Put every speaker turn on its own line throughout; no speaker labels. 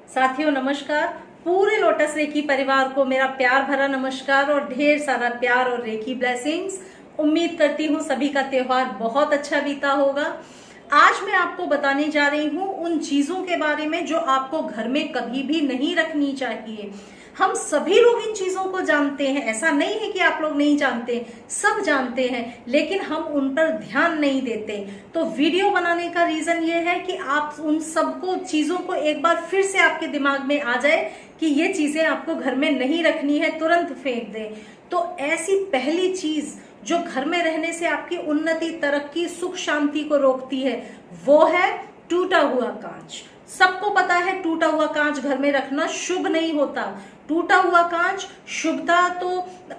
साथियों नमस्कार। पूरे लोटस रेखी परिवार को मेरा प्यार भरा नमस्कार और ढेर सारा प्यार और रेखी ब्लेसिंग्स। उम्मीद करती हूँ सभी का त्योहार बहुत अच्छा बीता होगा। आज मैं आपको बताने जा रही हूँ उन चीजों के बारे में जो आपको घर में कभी भी नहीं रखनी चाहिए। हम सभी लोग इन चीजों को जानते हैं, ऐसा नहीं है कि आप लोग नहीं जानते, सब जानते हैं, लेकिन हम उन पर ध्यान नहीं देते। तो वीडियो बनाने का रीजन ये है कि आप उन सबको चीजों को एक बार फिर से आपके दिमाग में आ जाए कि ये चीजें आपको घर में नहीं रखनी है, तुरंत फेंक दें। तो ऐसी पहली चीज जो घर में रहने से आपकी उन्नति, तरक्की, सुख शांति को रोकती है, वो है टूटा हुआ कांच। सबको पता है टूटा हुआ कांच घर में रखना शुभ नहीं होता। टूटा हुआ कांच शुभता तो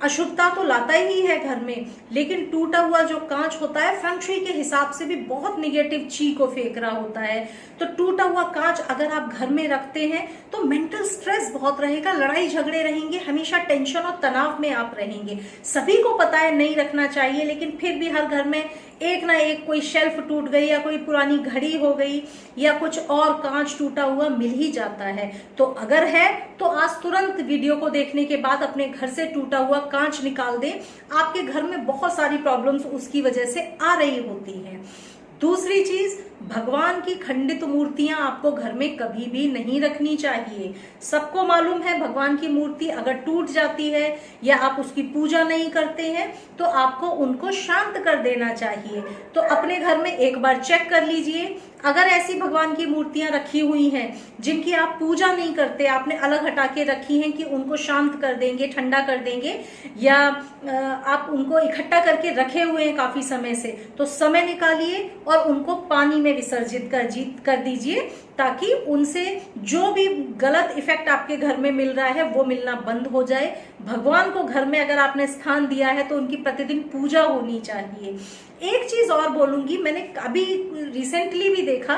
अशुभता तो लाता ही है घर में, लेकिन टूटा हुआ जो कांच होता है फेंग शुई के हिसाब से भी बहुत निगेटिव ची को फेंक रहा होता है। तो टूटा हुआ कांच अगर आप घर में रखते हैं तो मेंटल स्ट्रेस बहुत रहेगा, लड़ाई झगड़े रहेंगे, हमेशा टेंशन और तनाव में आप रहेंगे। सभी को पता है नहीं रखना चाहिए, लेकिन फिर भी हर घर में एक ना एक कोई शेल्फ टूट गई या कोई पुरानी घड़ी हो गई या कुछ और कांच टूटा हुआ मिल ही जाता है। तो अगर है तो आज तुरंत वीडियो को देखने के बाद अपने घर से टूटा हुआ कांच निकाल दें। आपके घर में बहुत सारी प्रॉब्लम्स उसकी वजह से आ रही होती हैं। दूसरी चीज, भगवान की खंडित मूर्तियां आपको घर में कभी भी नहीं रखनी चाहिए। सबको मालूम है भगवान की मूर्ति अगर टूट जाती है या आप उसकी पूजा नहीं करते हैं तो आपको उनको शांत कर देना चाहिए। तो अपने घर में एक बार चेक कर लीजिए, अगर ऐसी भगवान की मूर्तियां रखी हुई हैं जिनकी आप पूजा नहीं करते, आपने अलग हटा के रखी हैं कि उनको शांत कर देंगे, ठंडा कर देंगे, या आप उनको इकट्ठा करके रखे हुए हैं काफी समय से, तो समय निकालिए और उनको पानी में विसर्जित कर दीजिए, ताकि उनसे जो भी गलत इफेक्ट आपके घर में मिल रहा है वो मिलना बंद हो जाए। भगवान को घर में अगर आपने स्थान दिया है तो उनकी प्रतिदिन पूजा होनी चाहिए। एक चीज और बोलूंगी, मैंने अभी रिसेंटली भी देखा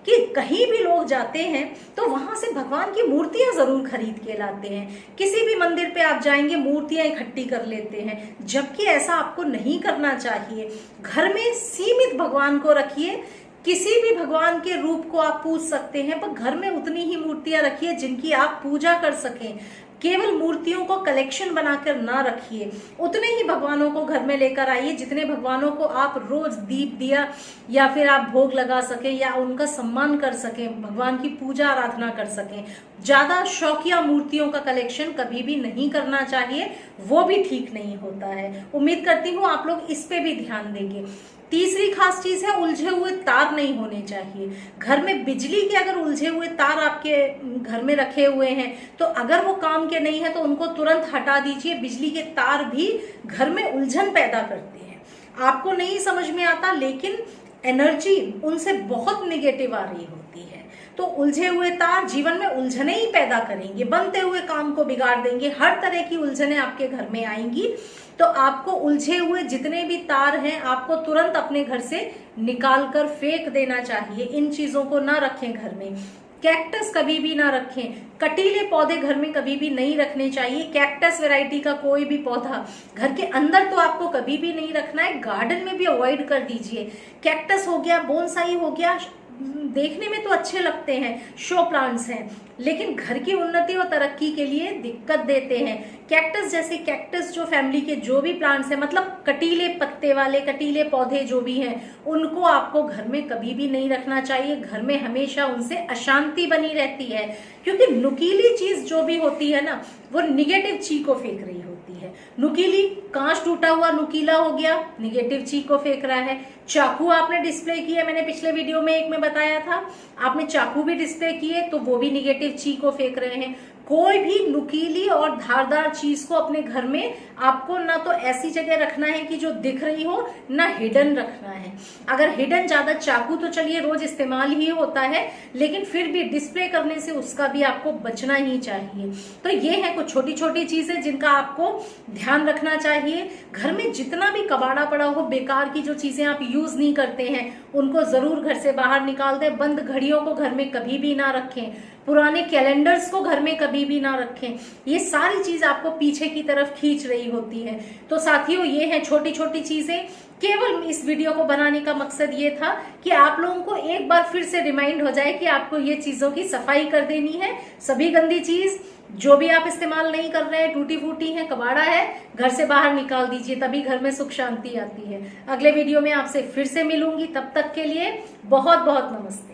कि कहीं भी लोग जाते हैं तो वहां से भगवान की मूर्तियां जरूर खरीद के लाते हैं। किसी भी मंदिर पे आप जाएंगे मूर्तियां इकट्ठी कर लेते हैं, जबकि ऐसा आपको नहीं करना चाहिए। घर में सीमित भगवान को रखिए, किसी भी भगवान के रूप को आप पूज सकते हैं, पर घर में उतनी ही मूर्तियां रखिए जिनकी आप पूजा कर सकें। केवल मूर्तियों को कलेक्शन बनाकर ना रखिए, उतने ही भगवानों को घर में लेकर आइए जितने भगवानों को आप रोज दीप दिया या फिर आप भोग लगा सके या उनका सम्मान कर सकें, भगवान की पूजा आराधना कर सकें। ज्यादा शौकिया मूर्तियों का कलेक्शन कभी भी नहीं करना चाहिए, वो भी ठीक नहीं होता है। उम्मीद करती हूँ आप लोग इस पे भी ध्यान देंगे। तीसरी खास चीज है, उलझे हुए तार नहीं होने चाहिए। घर में बिजली के अगर उलझे हुए तार आपके घर में रखे हुए हैं तो अगर वो काम के नहीं है तो उनको तुरंत हटा दीजिए। बिजली के तार भी घर में उलझन पैदा करते हैं, आपको नहीं समझ में आता, लेकिन एनर्जी उनसे बहुत निगेटिव आ रही होती है। तो उलझे हुए तार जीवन में उलझने ही पैदा करेंगे, बनते हुए काम को बिगाड़ देंगे, हर तरह की उलझने आपके घर में आएंगी। तो आपको उलझे हुए जितने भी तार हैं आपको तुरंत अपने घर से निकाल कर फेंक देना चाहिए। इन चीजों को ना रखें घर में। कैक्टस कभी भी ना रखें, कटीले पौधे घर में कभी भी नहीं रखने चाहिए। कैक्टस वैरायटी का कोई भी पौधा घर के अंदर तो आपको कभी भी नहीं रखना है, गार्डन में भी अवॉइड कर दीजिए। कैक्टस हो गया, बोनसाई हो गया, देखने में तो अच्छे लगते हैं, शो प्लांट्स हैं, लेकिन घर की उन्नति और तरक्की के लिए दिक्कत देते हैं। कैक्टस जैसे कैक्टस जो फैमिली के जो भी प्लांट्स हैं, मतलब कटीले पत्ते वाले कटीले पौधे जो भी हैं, उनको आपको घर में कभी भी नहीं रखना चाहिए। घर में हमेशा उनसे अशांति बनी रहती है, क्योंकि नुकीली चीज जो भी होती है ना वो निगेटिव ची को फेंक रही होती है। नुकीली कांच टूटा हुआ नुकीला हो गया, निगेटिव ची को फेंक रहा है। चाकू आपने डिस्प्ले किया, मैंने पिछले वीडियो में एक में बताया था, आपने चाकू भी डिस्प्ले किए तो वो भी निगेटिव ची को फेंक रहे हैं। कोई भी नुकीली और धारदार चीज को अपने घर में आपको ना तो ऐसी जगह रखना है कि जो दिख रही हो, ना हिडन रखना है। अगर हिडन ज्यादा, चाकू तो चलिए रोज इस्तेमाल ही होता है, लेकिन फिर भी डिस्प्ले करने से उसका भी आपको बचना ही चाहिए। तो ये है कुछ छोटी छोटी चीजें जिनका आपको ध्यान रखना चाहिए। घर में जितना भी कबाड़ा पड़ा हो, बेकार की जो चीजें आप यूज नहीं करते हैं उनको जरूर घर से बाहर निकाल दें। बंद घड़ियों को घर में कभी भी ना रखें, पुराने कैलेंडर्स को घर में कभी भी ना रखें। ये सारी चीज आपको पीछे की तरफ खींच रही होती है। तो साथियों ये हैं छोटी छोटी चीजें केवल इस वीडियो को बनाने का मकसद ये था कि आप लोगों को एक बार फिर से रिमाइंड हो जाए कि आपको ये चीजों की सफाई कर देनी है। सभी गंदी चीज जो भी आप इस्तेमाल नहीं कर रहे हैं, टूटी फूटी है, कबाड़ा है, घर से बाहर निकाल दीजिए, तभी घर में सुख शांति आती है। अगले वीडियो में आपसे फिर से मिलूंगी, तब तक के लिए बहुत बहुत नमस्ते।